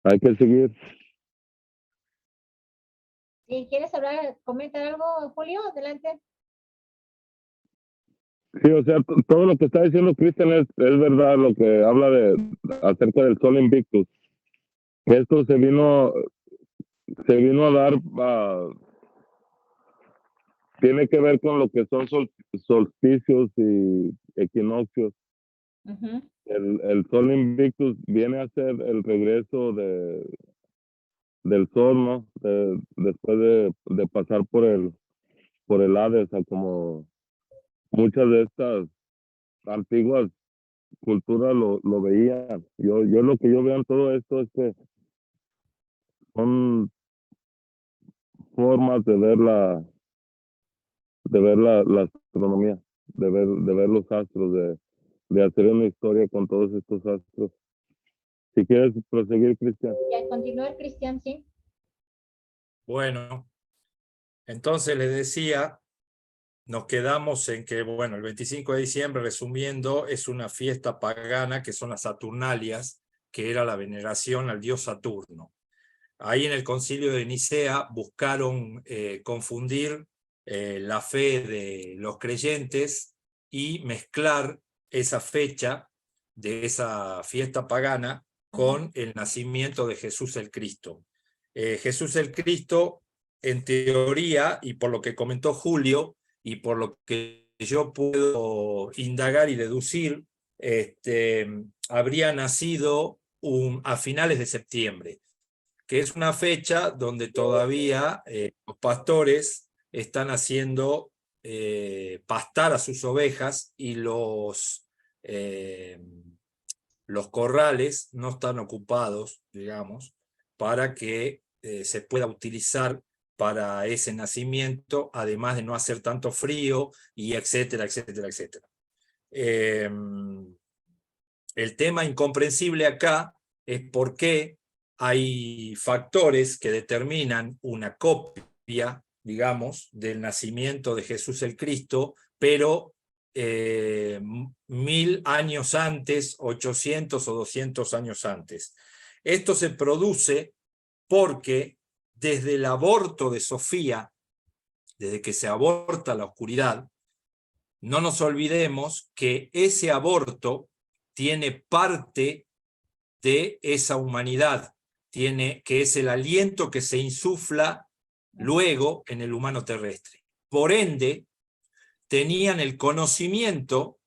hay que seguir. Si quieres hablar, comentar algo, Julio, adelante. Sí, o sea, todo lo que está diciendo Cristian es verdad, lo que habla acerca del Sol Invictus. Esto se vino a dar, tiene que ver con lo que son solsticios y equinoccios. Uh-huh. El Sol Invictus viene a ser el regreso del Sol, ¿no? Después de pasar por el Hades, o sea, como muchas de estas antiguas culturas lo veían. Yo lo que yo veo en todo esto es que son formas de ver la astronomía, de ver los astros, de hacer una historia con todos estos astros. Si quieres proseguir, Cristian. Ya, continúa, Cristian, sí. Bueno, entonces les decía, nos quedamos en que, bueno, el 25 de diciembre, resumiendo, es una fiesta pagana que son las Saturnalias, que era la veneración al dios Saturno. Ahí en el concilio de Nicea buscaron confundir la fe de los creyentes y mezclar esa fecha de esa fiesta pagana con el nacimiento de Jesús el Cristo. Jesús el Cristo, en teoría, y por lo que comentó Julio, y por lo que yo puedo indagar y deducir, habría nacido a finales de septiembre, que es una fecha donde todavía los pastores están haciendo pastar a sus ovejas y los corrales no están ocupados, digamos, para que se pueda utilizar para ese nacimiento, además de no hacer tanto frío, y etcétera, etcétera, etcétera. El tema incomprensible acá es por qué hay factores que determinan una copia, digamos, del nacimiento de Jesús el Cristo, pero 1000 años antes, 800 o 200 años antes. Esto se produce porque desde el aborto de Sofía, desde que se aborta la oscuridad, no nos olvidemos que ese aborto tiene parte de esa humanidad, que es el aliento que se insufla luego en el humano terrestre. Por ende, tenían el conocimiento,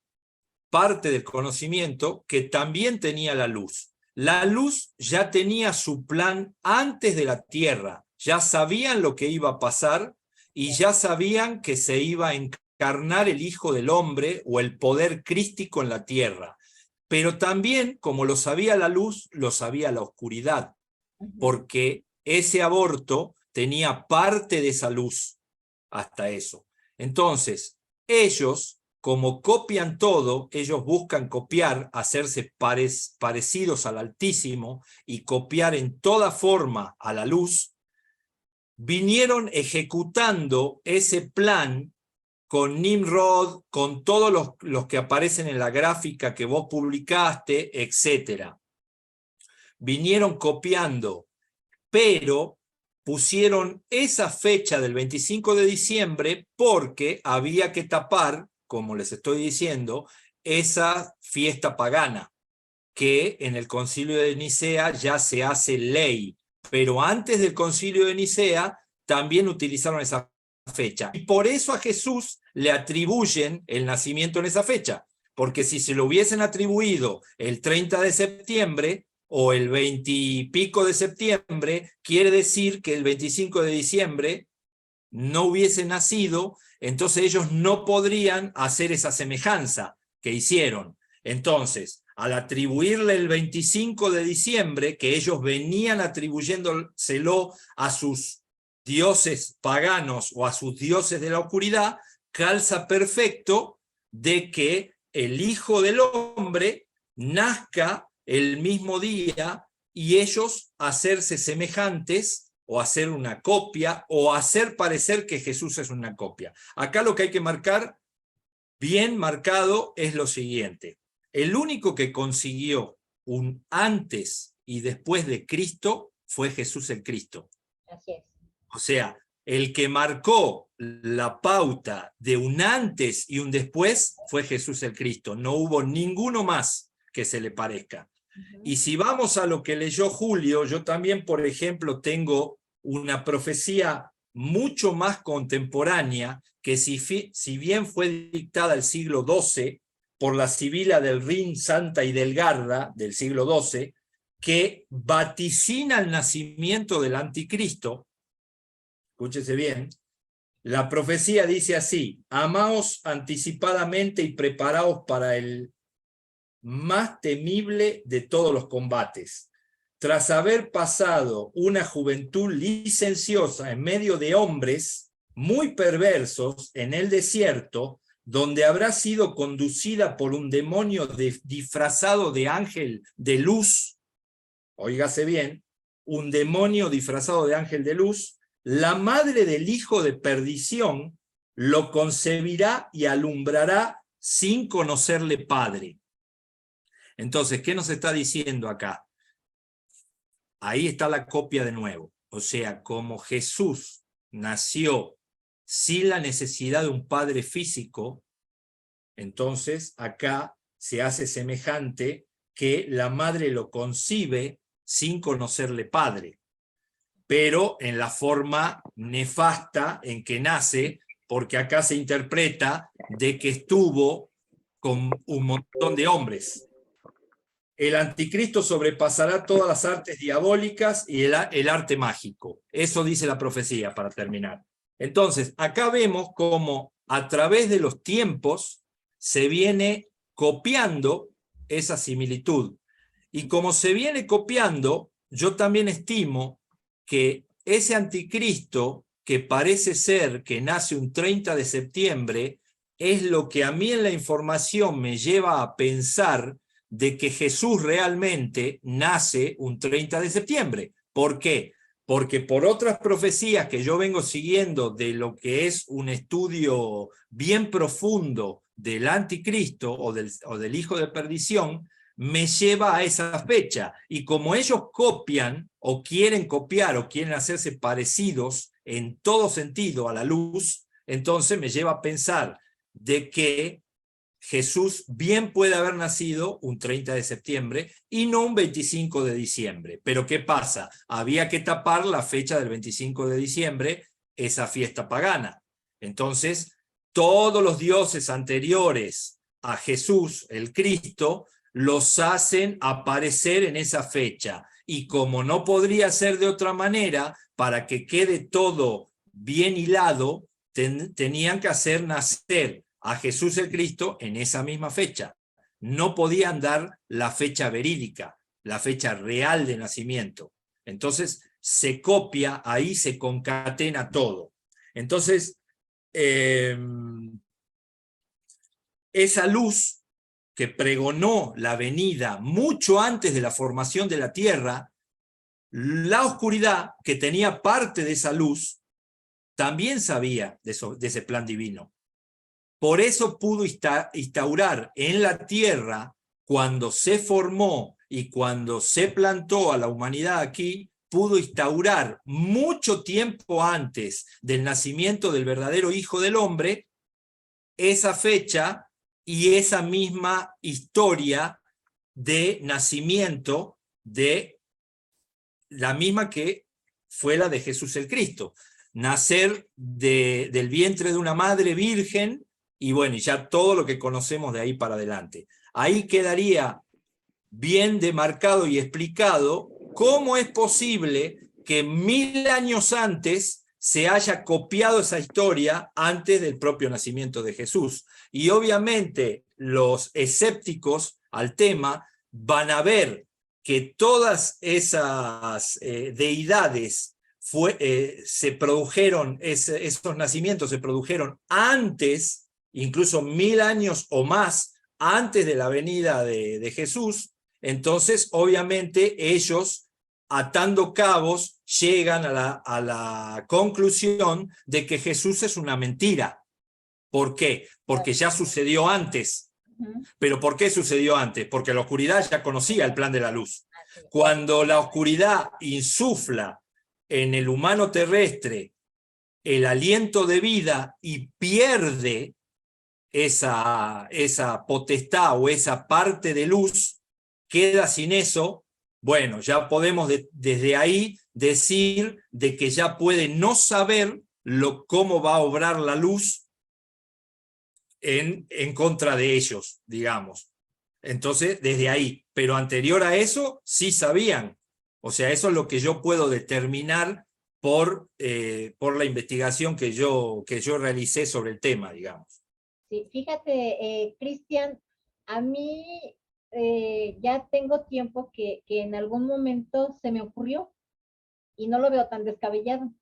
parte del conocimiento, que también tenía la luz. La luz ya tenía su plan antes de la tierra, ya sabían lo que iba a pasar y ya sabían que se iba a encarnar el Hijo del Hombre o el poder crístico en la tierra. Pero también, como lo sabía la luz, lo sabía la oscuridad, porque ese aborto tenía parte de esa luz hasta eso. Entonces, ellos, como copian todo, ellos buscan copiar, hacerse parecidos al Altísimo y copiar en toda forma a la luz, vinieron ejecutando ese plan con Nimrod, con todos los que aparecen en la gráfica que vos publicaste, etc. Vinieron copiando, pero pusieron esa fecha del 25 de diciembre porque había que tapar, como les estoy diciendo, esa fiesta pagana, que en el concilio de Nicea ya se hace ley, pero antes del concilio de Nicea también utilizaron esa fecha. Y por eso a Jesús le atribuyen el nacimiento en esa fecha, porque si se lo hubiesen atribuido el 30 de septiembre o el 20 y pico de septiembre, quiere decir que el 25 de diciembre no hubiese nacido, entonces ellos no podrían hacer esa semejanza que hicieron. Entonces, al atribuirle el 25 de diciembre, que ellos venían atribuyéndoselo a sus dioses paganos o a sus dioses de la oscuridad, calza perfecto de que el Hijo del Hombre nazca el mismo día y ellos hacerse semejantes o hacer una copia o hacer parecer que Jesús es una copia. Acá lo que hay que marcar, bien marcado, es lo siguiente. El único que consiguió un antes y después de Cristo fue Jesús el Cristo. Así es. O sea, el que marcó la pauta de un antes y un después fue Jesús el Cristo. No hubo ninguno más que se le parezca. Y si vamos a lo que leyó Julio, yo también, por ejemplo, tengo una profecía mucho más contemporánea que si bien fue dictada el siglo XII por la Sibila del Rin, Santa y del Garda del siglo XII, que vaticina el nacimiento del anticristo. Escúchese bien, la profecía dice así: amaos anticipadamente y preparaos para el más temible de todos los combates. Tras haber pasado una juventud licenciosa en medio de hombres muy perversos en el desierto, donde habrá sido conducida por un demonio disfrazado de ángel de luz, óigase bien, un demonio disfrazado de ángel de luz, la madre del hijo de perdición lo concebirá y alumbrará sin conocerle padre. Entonces, ¿qué nos está diciendo acá? Ahí está la copia de nuevo. O sea, como Jesús nació sin la necesidad de un padre físico, entonces acá se hace semejante que la madre lo concibe sin conocerle padre, pero en la forma nefasta en que nace, porque acá se interpreta de que estuvo con un montón de hombres. El anticristo sobrepasará todas las artes diabólicas y el arte mágico. Eso dice la profecía, para terminar. Entonces, acá vemos cómo a través de los tiempos se viene copiando esa similitud. Y como se viene copiando, yo también estimo que ese anticristo, que parece ser que nace un 30 de septiembre, es lo que a mí en la información me lleva a pensar de que Jesús realmente nace un 30 de septiembre. ¿Por qué? Porque por otras profecías que yo vengo siguiendo de lo que es un estudio bien profundo del anticristo o del hijo de perdición, me lleva a esa fecha. Y como ellos copian o quieren copiar o quieren hacerse parecidos en todo sentido a la luz, entonces me lleva a pensar de que Jesús bien puede haber nacido un 30 de septiembre y no un 25 de diciembre. Pero ¿qué pasa? Había que tapar la fecha del 25 de diciembre, esa fiesta pagana. Entonces, todos los dioses anteriores a Jesús, el Cristo, los hacen aparecer en esa fecha. Y como no podría ser de otra manera, para que quede todo bien hilado, tenían que hacer nacer a Jesús el Cristo en esa misma fecha. No podían dar la fecha verídica, la fecha real de nacimiento. Entonces se copia, ahí se concatena todo. Entonces, esa luz que pregonó la venida mucho antes de la formación de la tierra, la oscuridad que tenía parte de esa luz, también sabía de ese plan divino. Por eso pudo instaurar en la tierra, cuando se formó y cuando se plantó a la humanidad aquí, pudo instaurar mucho tiempo antes del nacimiento del verdadero Hijo del Hombre, esa fecha y esa misma historia de nacimiento de la misma que fue la de Jesús el Cristo. Nacer del vientre de una madre virgen, y bueno, ya todo lo que conocemos de ahí para adelante. Ahí quedaría bien demarcado y explicado cómo es posible que 1000 años antes se haya copiado esa historia antes del propio nacimiento de Jesús. Y obviamente los escépticos al tema van a ver que todas esas deidades se produjeron, esos nacimientos se produjeron antes, incluso 1000 años o más antes de la venida de Jesús. Entonces obviamente ellos, atando cabos, llegan a la conclusión de que Jesús es una mentira. ¿Por qué? Porque ya sucedió antes. ¿Pero por qué sucedió antes? Porque la oscuridad ya conocía el plan de la luz. Cuando la oscuridad insufla en el humano terrestre el aliento de vida y pierde esa potestad o esa parte de luz, queda sin eso, bueno, ya podemos desde ahí decir de que ya puede no saber cómo va a obrar la luz en contra de ellos, digamos. Entonces, desde ahí, pero anterior a eso, sí sabían. O sea, eso es lo que yo puedo determinar por la investigación que yo realicé sobre el tema, digamos. Sí, fíjate, Cristian, a mí ya tengo tiempo que en algún momento se me ocurrió y no lo veo tan descabellado,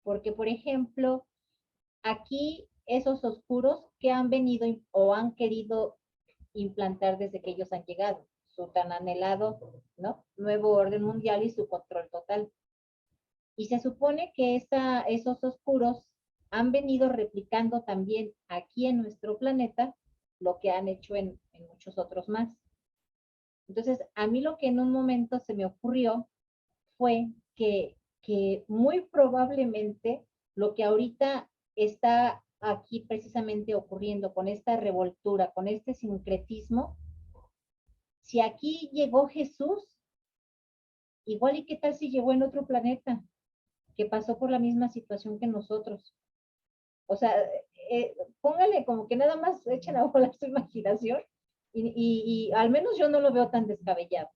porque por ejemplo, aquí esos oscuros que han venido o han querido implantar desde que ellos han llegado, su tan anhelado, ¿no? Nuevo orden mundial y su control total. Y se supone que esos oscuros han venido replicando también aquí en nuestro planeta lo que han hecho en muchos otros más. Entonces, a mí lo que en un momento se me ocurrió fue que muy probablemente lo que ahorita está aquí precisamente ocurriendo con esta revoltura, con este sincretismo, si aquí llegó Jesús, igual y qué tal si llegó en otro planeta, que pasó por la misma situación que nosotros. O sea, póngale como que nada más echen a volar su imaginación y al menos yo no lo veo tan descabellado.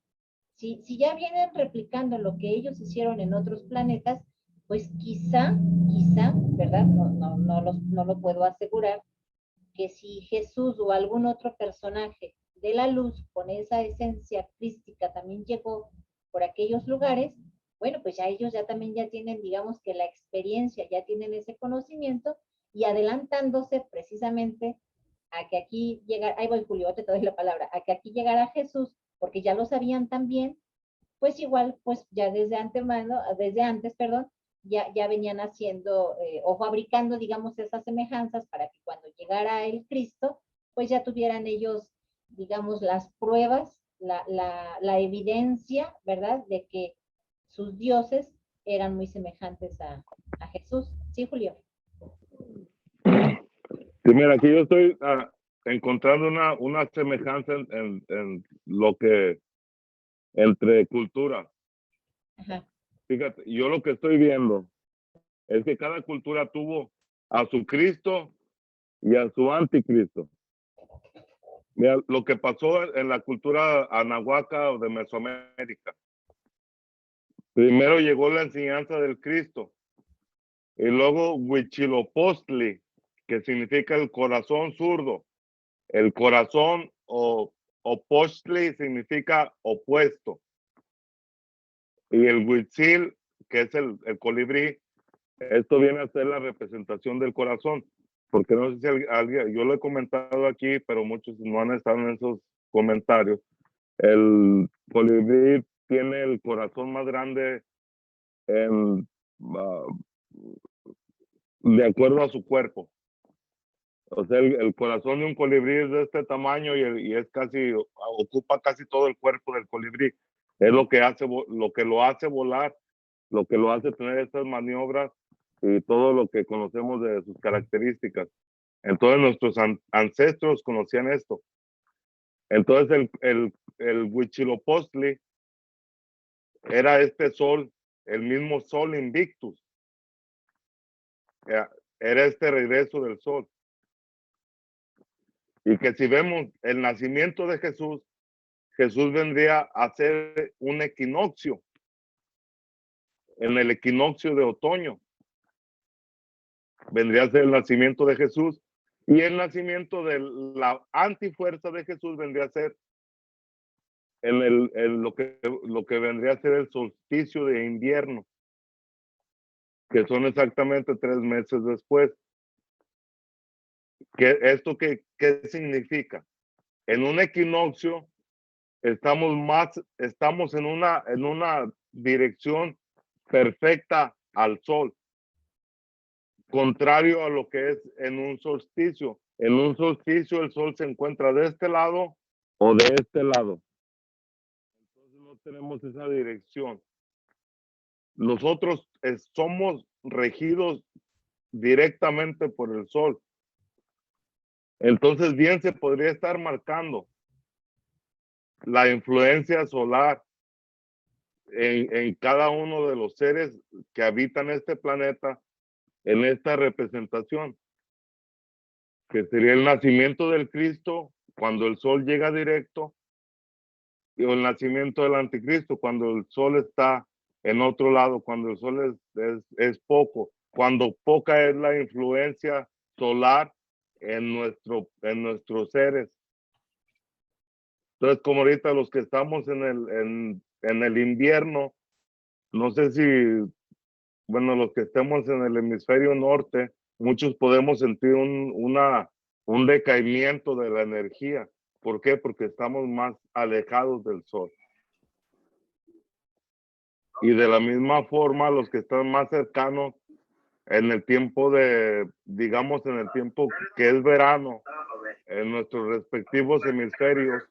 Si ya vienen replicando lo que ellos hicieron en otros planetas, pues quizá, ¿verdad? No lo puedo asegurar, que si Jesús o algún otro personaje de la luz con esa esencia crística también llegó por aquellos lugares, bueno, pues ya ellos ya también ya tienen, digamos que la experiencia, ya tienen ese conocimiento y adelantándose precisamente a que aquí llegara, ahí voy Julio, te doy la palabra, a que aquí llegara Jesús, porque ya lo sabían también, pues igual, pues ya desde antemano, desde antes, perdón, ya venían haciendo o fabricando, digamos, esas semejanzas para que cuando llegara el Cristo, pues ya tuvieran ellos, digamos, las pruebas, la evidencia, ¿verdad?, de que sus dioses eran muy semejantes a Jesús. ¿Sí, Julio? Sí, mira, aquí yo estoy encontrando una semejanza en lo que, entre cultura. Ajá. Fíjate, yo lo que estoy viendo es que cada cultura tuvo a su Cristo y a su anticristo. Mira, lo que pasó en la cultura anahuaca o de Mesoamérica. Primero llegó la enseñanza del Cristo y luego Huitzilopochtli, que significa el corazón zurdo. El corazón o Pochtli significa opuesto. Y el Huitzil, que es el colibrí, esto viene a ser la representación del corazón. Porque no sé si alguien, yo lo he comentado aquí, pero muchos no han estado en esos comentarios. El colibrí tiene el corazón más grande en, de acuerdo a su cuerpo. O sea, el corazón de un colibrí es de este tamaño y es casi, ocupa casi todo el cuerpo del colibrí. Es lo que lo hace volar, lo que lo hace tener estas maniobras y todo lo que conocemos de sus características. Entonces nuestros ancestros conocían esto. Entonces el Huitzilopochtli era este sol, el mismo sol Invictus. Era este regreso del sol. Y que si vemos el nacimiento de Jesús, Jesús vendría a ser un equinoccio, en el equinoccio de otoño. Vendría a ser el nacimiento de Jesús y el nacimiento de la antifuerza de Jesús vendría a ser en lo que vendría a ser el solsticio de invierno, que son exactamente 3 meses después. ¿Esto qué significa? En un equinoccio estamos en una dirección perfecta al sol, contrario a lo que es en un solsticio. En un solsticio el sol se encuentra de este lado o de este lado. Entonces no tenemos esa dirección. Nosotros somos regidos directamente por el sol. Entonces bien se podría estar marcando la influencia solar en cada uno de los seres que habitan este planeta, en esta representación, que sería el nacimiento del Cristo cuando el sol llega directo, y el nacimiento del anticristo cuando el sol está en otro lado, cuando el sol es poco, cuando poca es la influencia solar en nuestros seres. Entonces, como ahorita los que estamos en el invierno, no sé si, bueno, los que estemos en el hemisferio norte, muchos podemos sentir un decaimiento de la energía. ¿Por qué? Porque estamos más alejados del sol. Y de la misma forma, los que están más cercanos en el tiempo digamos, en el tiempo que es verano, en nuestros respectivos hemisferios,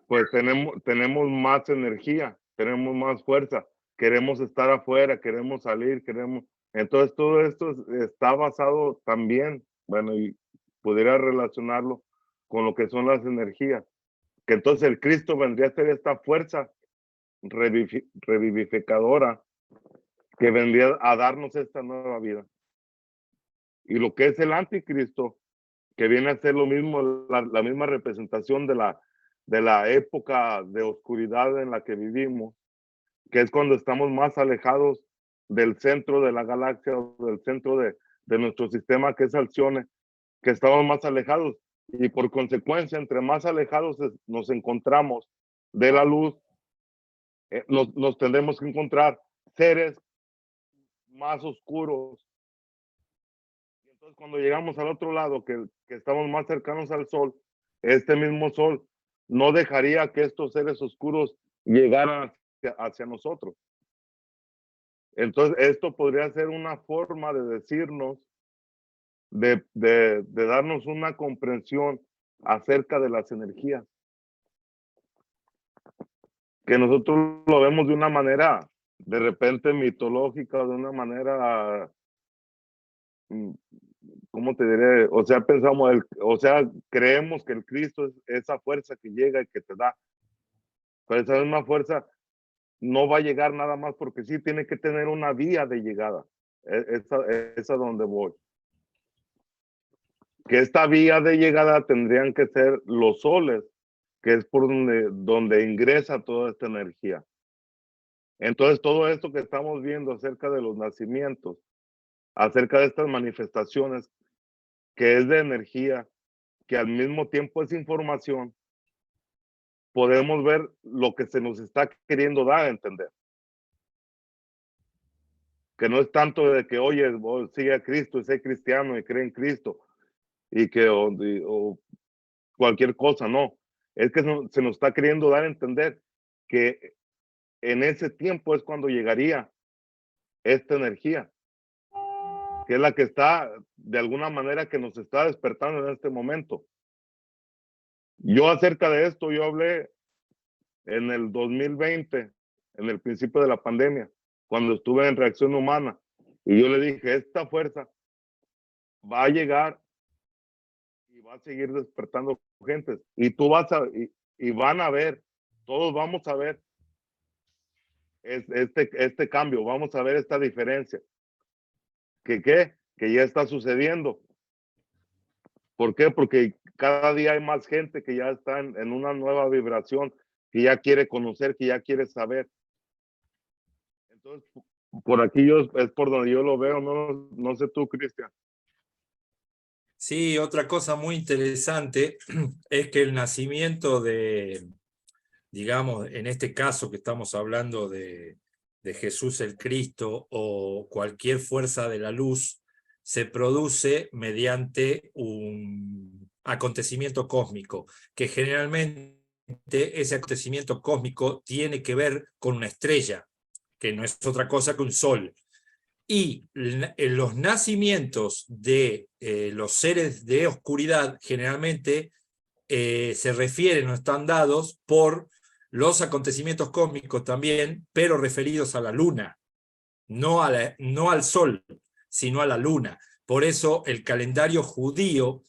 pues tenemos más energía, tenemos más fuerza, queremos estar afuera, queremos salir, Entonces todo esto está basado también, bueno, y pudiera relacionarlo con lo que son las energías, que entonces el Cristo vendría a ser esta fuerza revivificadora que vendría a darnos esta nueva vida. Y lo que es el anticristo, que viene a ser lo mismo, la misma representación de la época de oscuridad en la que vivimos, que es cuando estamos más alejados del centro de la galaxia, o del centro de nuestro sistema, que es Alcione, que estamos más alejados. Y por consecuencia, entre más alejados nos encontramos de la luz, nos tendremos que encontrar seres más oscuros. Y entonces cuando llegamos al otro lado, que estamos más cercanos al sol, este mismo sol no dejaría que estos seres oscuros llegaran hacia nosotros. Entonces esto podría ser una forma de decirnos, de darnos una comprensión acerca de las energías, que nosotros lo vemos de una manera de repente mitológica, de una manera, ¿cómo te diré? O sea, creemos que el Cristo es esa fuerza que llega y que te da. Pero esa misma fuerza no va a llegar nada más porque sí tiene que tener una vía de llegada. Es a donde voy. Que esta vía de llegada tendrían que ser los soles, que es por donde ingresa toda esta energía. Entonces, todo esto que estamos viendo acerca de los nacimientos, acerca de estas manifestaciones, que es de energía, que al mismo tiempo es información, podemos ver lo que se nos está queriendo dar a entender. Que no es tanto de que, oye, sigue a Cristo y sé cristiano y cree en Cristo y que o cualquier cosa, no. Es que se nos está queriendo dar a entender que en ese tiempo es cuando llegaría esta energía, que es la que está de alguna manera que nos está despertando en este momento. Yo acerca de esto, yo hablé en el 2020, en el principio de la pandemia, cuando estuve en Reacción Humana, y yo le dije, esta fuerza va a llegar y va a seguir despertando gente, y tú vas y van a ver, todos vamos a ver este cambio, vamos a ver esta diferencia, que ya está sucediendo. ¿Por qué? Porque cada día hay más gente que ya está en una nueva vibración, que ya quiere conocer, que ya quiere saber. Entonces, por aquí es por donde yo lo veo, no sé tú, Cristian. Sí, otra cosa muy interesante es que el nacimiento digamos, en este caso que estamos hablando de Jesús el Cristo o cualquier fuerza de la luz, se produce mediante un acontecimiento cósmico, que generalmente ese acontecimiento cósmico tiene que ver con una estrella, que no es otra cosa que un sol. Y los nacimientos de los seres de oscuridad generalmente se refieren o están dados por los acontecimientos cósmicos también, pero referidos a la luna, no al sol, sino a la luna. Por eso el calendario judío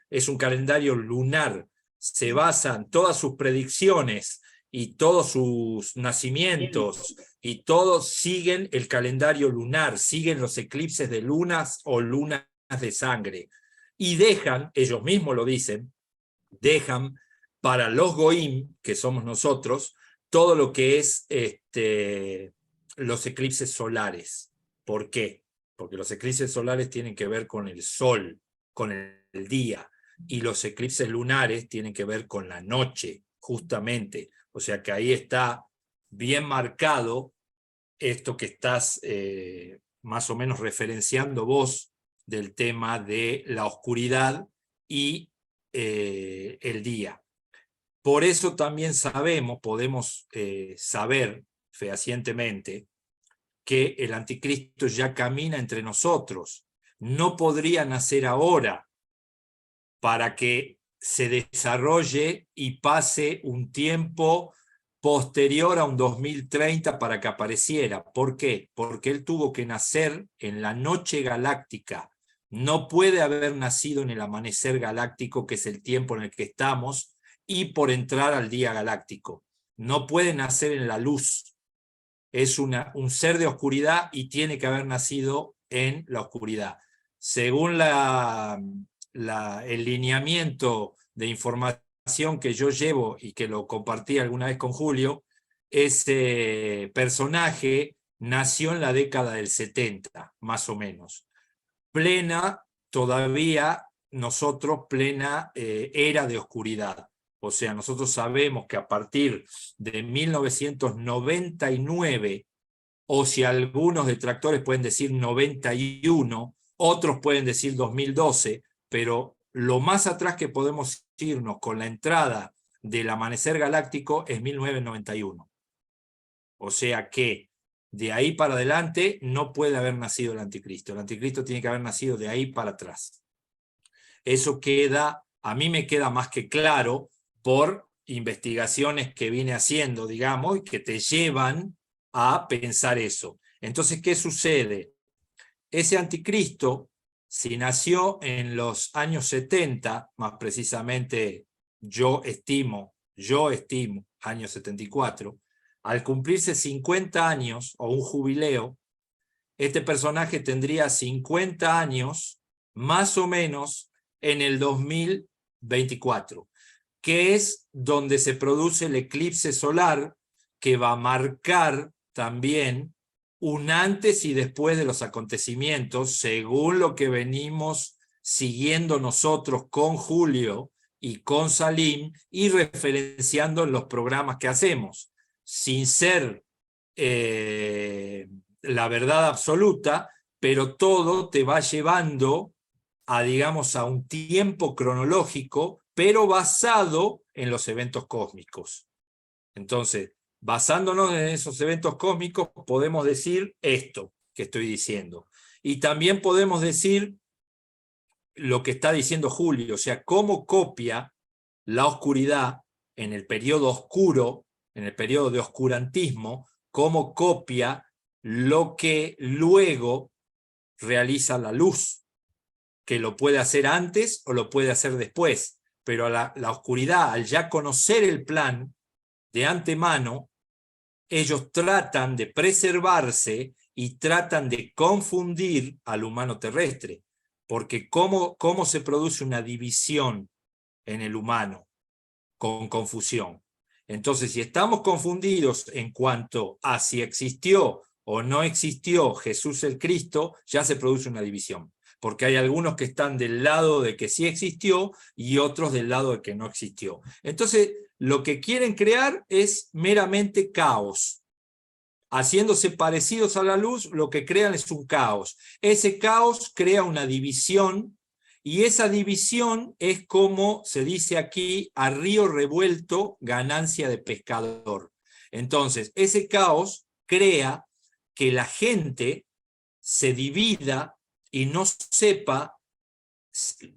es un calendario lunar, se basan todas sus predicciones y todos sus nacimientos, y todos siguen el calendario lunar, siguen los eclipses de lunas o lunas de sangre, y dejan, ellos mismos lo dicen, dejan para los goim, que somos nosotros, todo lo que es los eclipses solares. ¿Por qué? Porque los eclipses solares tienen que ver con el sol, con el día, y los eclipses lunares tienen que ver con la noche, justamente. O sea que ahí está bien marcado esto que estás más o menos referenciando vos del tema de la oscuridad y el día. Por eso también podemos saber fehacientemente que el anticristo ya camina entre nosotros. No podría nacer ahora para que se desarrolle y pase un tiempo posterior a un 2030 para que apareciera. ¿Por qué? Porque él tuvo que nacer en la noche galáctica. No puede haber nacido en el amanecer galáctico, que es el tiempo en el que estamos, y por entrar al día galáctico. No puede nacer en la luz. Es un ser de oscuridad y tiene que haber nacido en la oscuridad. Según el lineamiento de información que yo llevo y que lo compartí alguna vez con Julio, ese personaje nació en la década del 70, más o menos. Todavía nosotros, plena era de oscuridad. O sea, nosotros sabemos que a partir de 1999, o si algunos detractores pueden decir 91, otros pueden decir 2012, pero lo más atrás que podemos irnos con la entrada del amanecer galáctico es 1991. O sea que de ahí para adelante no puede haber nacido el anticristo. El anticristo tiene que haber nacido de ahí para atrás. Eso a mí me queda más que claro por investigaciones que vine haciendo, digamos, y que te llevan a pensar eso. Entonces, ¿qué sucede? Ese anticristo, si nació en los años 70, más precisamente yo estimo, año 74, al cumplirse 50 años o un jubileo, este personaje tendría 50 años, más o menos, en el 2024, que es donde se produce el eclipse solar, que va a marcar también un antes y después de los acontecimientos, según lo que venimos siguiendo nosotros con Julio y con Salim, y referenciando en los programas que hacemos, sin ser la verdad absoluta, pero todo te va llevando digamos, a un tiempo cronológico, pero basado en los eventos cósmicos. Entonces, basándonos en esos eventos cósmicos, podemos decir esto que estoy diciendo. Y también podemos decir lo que está diciendo Julio, o sea, cómo copia la oscuridad en el periodo oscuro, en el periodo de oscurantismo, cómo copia lo que luego realiza la luz, que lo puede hacer antes o lo puede hacer después, pero la oscuridad, al ya conocer el plan de antemano, ellos tratan de preservarse y tratan de confundir al humano terrestre, porque ¿cómo se produce una división en el humano? Con confusión. Entonces, si estamos confundidos en cuanto a si existió o no existió Jesús el Cristo, ya se produce una división, porque hay algunos que están del lado de que sí existió y otros del lado de que no existió. Entonces, lo que quieren crear es meramente caos. Haciéndose parecidos a la luz, lo que crean es un caos. Ese caos crea una división, y esa división es, como se dice aquí, a río revuelto, ganancia de pescador. Entonces, ese caos crea que la gente se divida y no sepa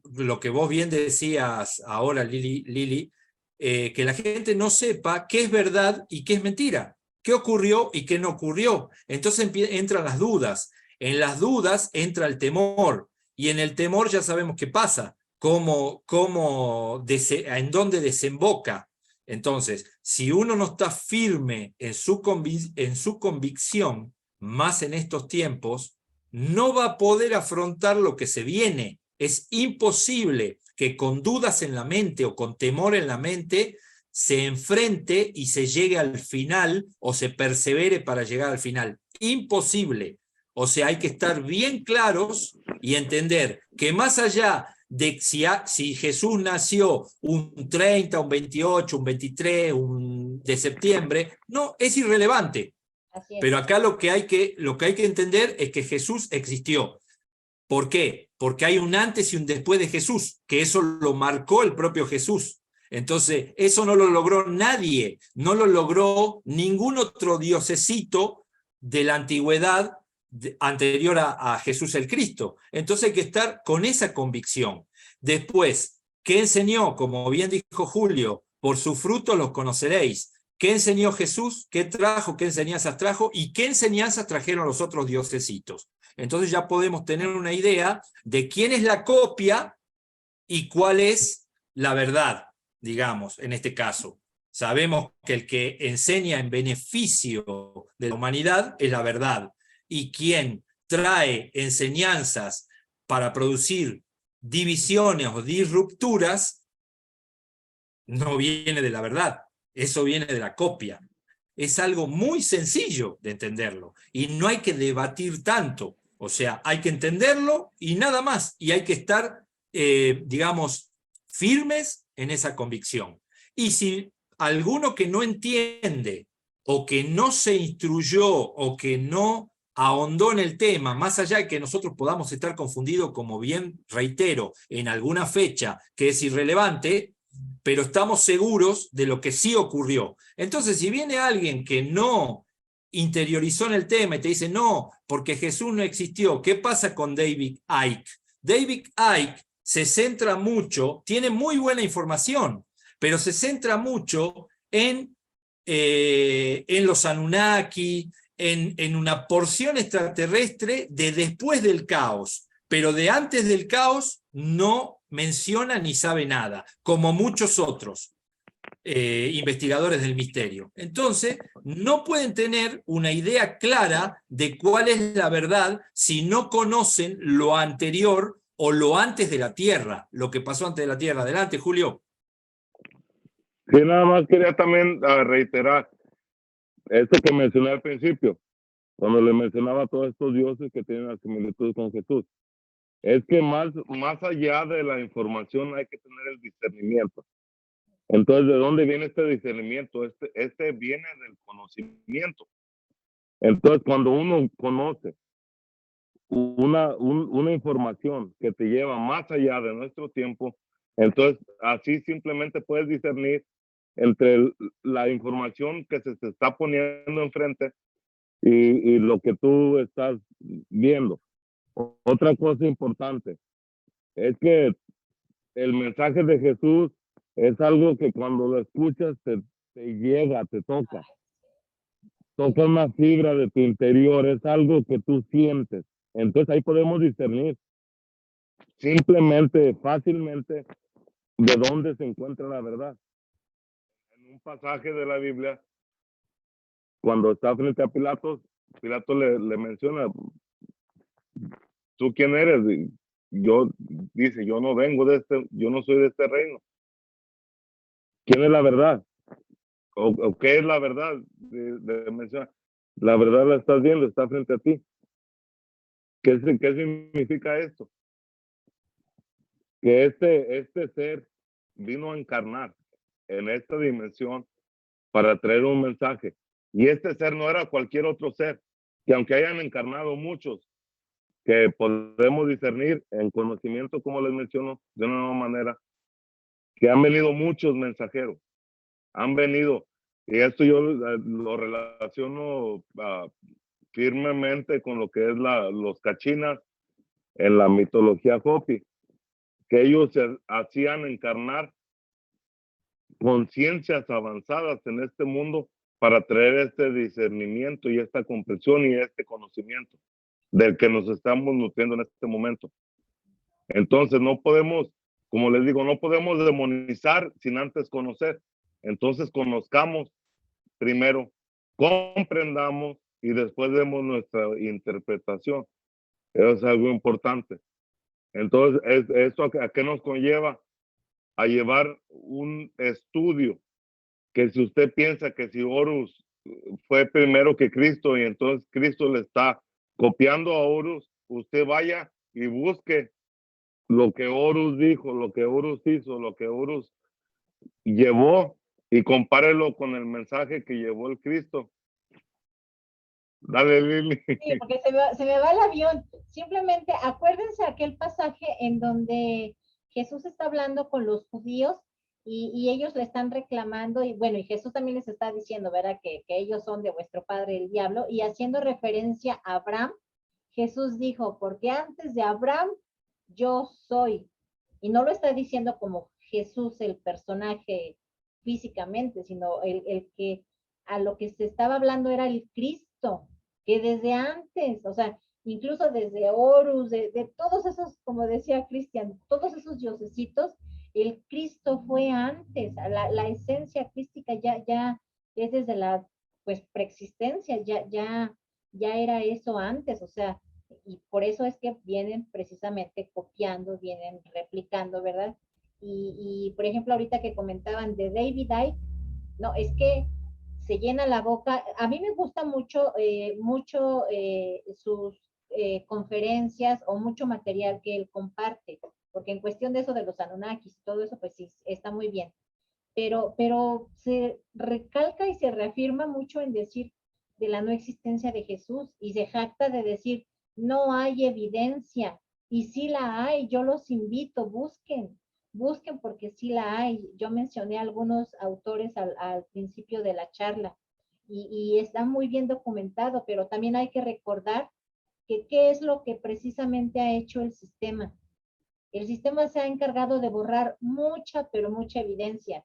lo que vos bien decías ahora, Lili, que la gente no sepa qué es verdad y qué es mentira, qué ocurrió y qué no ocurrió. Entonces entran las dudas. En las dudas entra el temor, y en el temor ya sabemos qué pasa, en dónde desemboca. Entonces, si uno no está firme en su convicción, más en estos tiempos, no va a poder afrontar lo que se viene. Es imposible que con dudas en la mente o con temor en la mente se enfrente y se llegue al final o se persevere para llegar al final. Imposible. O sea, hay que estar bien claros y entender que más allá de si Jesús nació un 30, un 28, un 23 de septiembre, no, es irrelevante. Así es. Pero acá lo que hay que entender es que Jesús existió. ¿Por qué? Porque hay un antes y un después de Jesús, que eso lo marcó el propio Jesús. Entonces, eso no lo logró nadie, no lo logró ningún otro diosecito de la antigüedad anterior a Jesús el Cristo. Entonces hay que estar con esa convicción. Después, ¿qué enseñó? Como bien dijo Julio, por sus frutos los conoceréis. ¿Qué enseñó Jesús? ¿Qué trajo? ¿Qué enseñanzas trajo? ¿Y qué enseñanzas trajeron los otros diosecitos? Entonces ya podemos tener una idea de quién es la copia y cuál es la verdad, digamos, en este caso. Sabemos que el que enseña en beneficio de la humanidad es la verdad, y quien trae enseñanzas para producir divisiones o disrupturas no viene de la verdad, eso viene de la copia. Es algo muy sencillo de entenderlo y no hay que debatir tanto. O sea, hay que entenderlo y nada más. Y hay que estar, digamos, firmes en esa convicción. Y si alguno que no entiende o que no se instruyó o que no ahondó en el tema, más allá de que nosotros podamos estar confundidos, como bien reitero, en alguna fecha que es irrelevante, pero estamos seguros de lo que sí ocurrió. Entonces, si viene alguien que no interiorizó en el tema y te dice, no, porque Jesús no existió, ¿qué pasa con David Icke? David Icke se centra mucho, tiene muy buena información, pero se centra mucho en los Anunnaki, en una porción extraterrestre de después del caos, pero de antes del caos no menciona ni sabe nada, como muchos otros investigadores del misterio. Entonces, no pueden tener una idea clara de cuál es la verdad si no conocen lo anterior o lo antes de la Tierra, lo que pasó antes de la Tierra. Adelante, Julio. Sí, nada más quería también reiterar esto que mencioné al principio, cuando le mencionaba a todos estos dioses que tienen la similitud con Jesús. Es que más allá de la información hay que tener el discernimiento. Entonces, ¿de dónde viene este discernimiento? Este viene del conocimiento. Entonces, cuando uno conoce una información que te lleva más allá de nuestro tiempo, entonces así simplemente puedes discernir entre la información que se te está poniendo enfrente y lo que tú estás viendo. Otra cosa importante es que el mensaje de Jesús es algo que cuando lo escuchas te llega, te toca una fibra de tu interior, es algo que tú sientes. Entonces ahí podemos discernir simplemente, fácilmente, de dónde se encuentra la verdad. En un pasaje de la Biblia, cuando está frente a Pilato le menciona, ¿tú quién eres? Dice, yo no vengo yo no soy de este reino. ¿Quién es la verdad? ¿O qué es la verdad? Menciona, la verdad la estás viendo, está frente a ti. ¿Qué significa esto? Que este ser vino a encarnar en esta dimensión para traer un mensaje. Y este ser no era cualquier otro ser, que aunque hayan encarnado muchos, que podemos discernir en conocimiento, como les menciono, de una nueva manera, que han venido muchos mensajeros, han venido, y esto yo lo relaciono firmemente con lo que es los cachinas en la mitología Hopi, que ellos se hacían encarnar conciencias avanzadas en este mundo para traer este discernimiento y esta comprensión y este conocimiento del que nos estamos nutriendo en este momento. Entonces no podemos, como les digo, no podemos demonizar sin antes conocer. Entonces conozcamos primero, comprendamos y después demos nuestra interpretación. Eso es algo importante. Entonces, ¿esto a qué nos conlleva? A llevar un estudio, que si usted piensa que si Horus fue primero que Cristo y entonces Cristo le está copiando a Horus, usted vaya y busque lo que Horus dijo, lo que Horus hizo, lo que Horus llevó y compárelo con el mensaje que llevó el Cristo. Dale, Lili. Sí, porque se me va el avión. Simplemente acuérdense aquel pasaje en donde Jesús está hablando con los judíos y ellos le están reclamando, y bueno, y Jesús también les está diciendo, ¿verdad? Que ellos son de vuestro padre el diablo, y haciendo referencia a Abraham, Jesús dijo, porque antes de Abraham yo soy. Y no lo está diciendo como Jesús, el personaje físicamente, sino el que a lo que se estaba hablando era el Cristo, que desde antes, o sea, incluso desde Horus, de todos esos, como decía Cristian, todos esos diosesitos, el Cristo fue antes, la esencia crística ya es desde la pues preexistencia, ya era eso antes, o sea, y por eso es que vienen precisamente copiando, vienen replicando, ¿verdad? Por ejemplo, ahorita que comentaban de David Icke, no, es que se llena la boca. A mí me gusta mucho sus conferencias o mucho material que él comparte, porque en cuestión de eso de los Anunnakis y todo eso, pues sí, está muy bien. Pero se recalca y se reafirma mucho en decir de la no existencia de Jesús y se jacta de decir, no hay evidencia. Y sí la hay, yo los invito, busquen porque sí la hay. Yo mencioné algunos autores al principio de la charla y está muy bien documentado, pero también hay que recordar que qué es lo que precisamente ha hecho el sistema. El sistema se ha encargado de borrar mucha, pero mucha evidencia.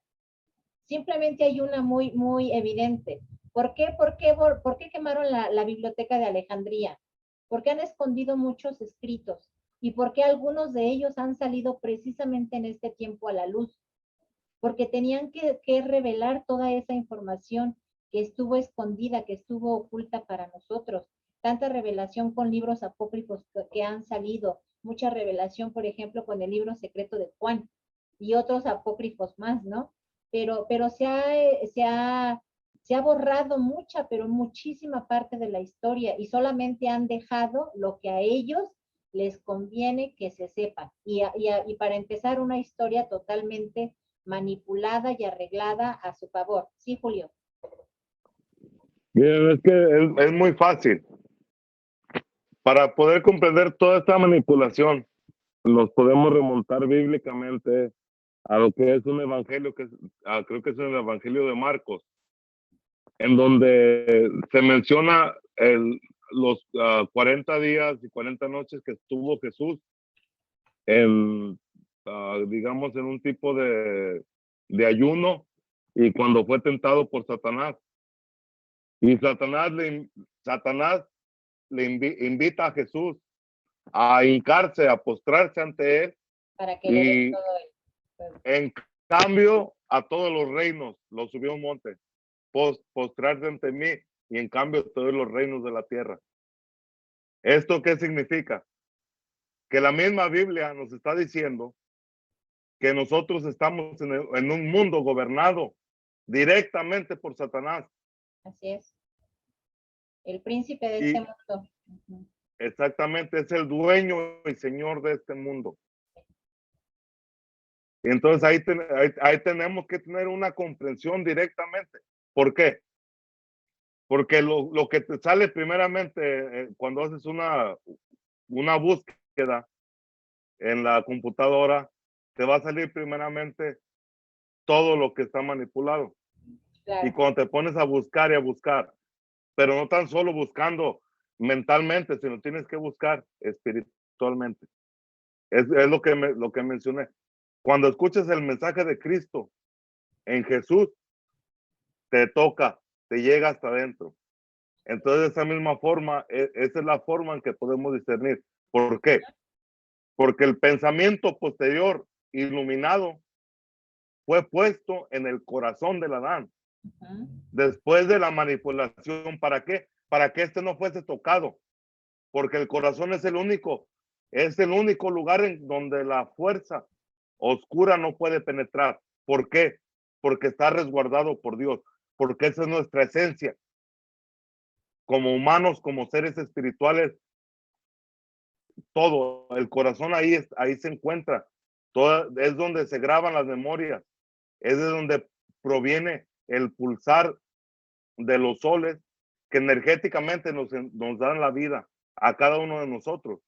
Simplemente hay una muy evidente. ¿Por qué quemaron la biblioteca de Alejandría? Porque han escondido muchos escritos y porque algunos de ellos han salido precisamente en este tiempo a la luz, porque tenían que revelar toda esa información que estuvo escondida, que estuvo oculta para nosotros. Tanta revelación con libros apócrifos que han salido, mucha revelación, por ejemplo, con el libro secreto de Juan y otros apócrifos más, ¿no? Pero se ha borrado mucha, pero muchísima parte de la historia y solamente han dejado lo que a ellos les conviene que se sepa. Y para empezar, una historia totalmente manipulada y arreglada a su favor. Sí, Julio. Bien, es que es muy fácil. Para poder comprender toda esta manipulación, nos podemos remontar bíblicamente a lo que es un evangelio, creo que es el evangelio de Marcos, en donde se menciona los 40 días y 40 noches que estuvo Jesús digamos, en un tipo de ayuno y cuando fue tentado por Satanás. Y Satanás le invita a Jesús a hincarse, a postrarse ante él. Para que le den todo en cambio, a todos los reinos los subió a un monte, postrarse ante mí, y en cambio todos los reinos de la tierra. ¿Esto qué significa? Que la misma Biblia nos está diciendo que nosotros estamos en un mundo gobernado directamente por Satanás. Así es. El príncipe de este mundo. Exactamente, es el dueño y señor de este mundo. Entonces ahí tenemos que tener una comprensión directamente. ¿Por qué? Porque lo que te sale primeramente cuando haces una búsqueda en la computadora, te va a salir primeramente todo lo que está manipulado. Claro. Y cuando te pones a buscar y a buscar, pero no tan solo buscando mentalmente, sino tienes que buscar espiritualmente. Es lo que mencioné. Cuando escuchas el mensaje de Cristo, en Jesús, te toca, te llega hasta adentro. Entonces, de esa misma forma, esa es la forma en que podemos discernir. ¿Por qué? Porque el pensamiento posterior, iluminado, fue puesto en el corazón del Adán. Después de la manipulación, ¿para qué? Para que este no fuese tocado. Porque el corazón es el único lugar en donde la fuerza oscura no puede penetrar. ¿Por qué? Porque está resguardado por Dios. Porque esa es nuestra esencia. Como humanos, como seres espirituales, todo, el corazón ahí se encuentra. Es donde se graban las memorias. Es de donde proviene el pulsar de los soles que energéticamente nos dan la vida a cada uno de nosotros,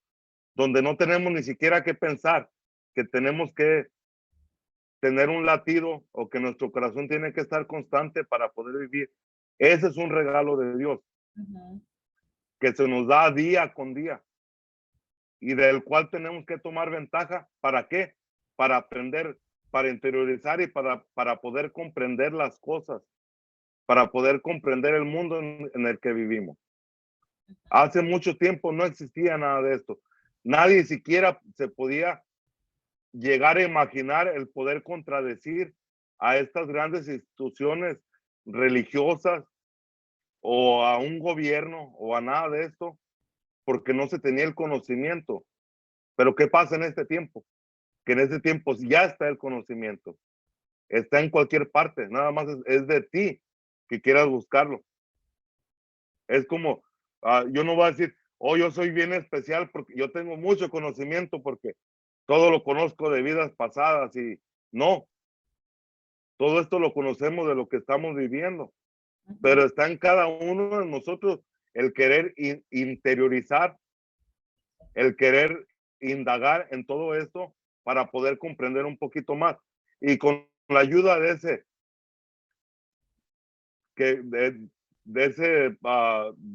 donde no tenemos ni siquiera que pensar que tenemos que tener un latido o que nuestro corazón tiene que estar constante para poder vivir. Ese es un regalo de Dios que se nos da día con día y del cual tenemos que tomar ventaja. ¿Para qué? Para aprender, para interiorizar y para poder comprender las cosas, para poder comprender el mundo en el que vivimos. Hace mucho tiempo no existía nada de esto. Nadie siquiera se podía llegar a imaginar el poder contradecir a estas grandes instituciones religiosas o a un gobierno o a nada de esto, porque no se tenía el conocimiento. Pero ¿qué pasa en este tiempo? Que en este tiempo ya está el conocimiento. Está en cualquier parte, nada más es de ti que quieras buscarlo. Es como, yo no voy a decir, oh, yo soy bien especial porque yo tengo mucho conocimiento porque todo lo conozco de vidas pasadas y no. Todo esto lo conocemos de lo que estamos viviendo, pero está en cada uno de nosotros el querer interiorizar, el querer indagar en todo esto para poder comprender un poquito más. Y con la ayuda de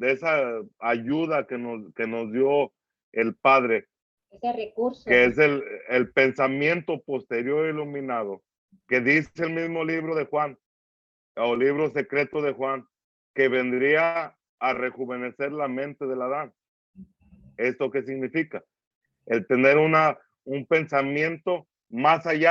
esa ayuda que nos dio el Padre, ese recurso, que es el pensamiento posterior iluminado, que dice el mismo libro de Juan, o libro secreto de Juan, que vendría a rejuvenecer la mente del Adán. ¿Esto qué significa? El tener un pensamiento más allá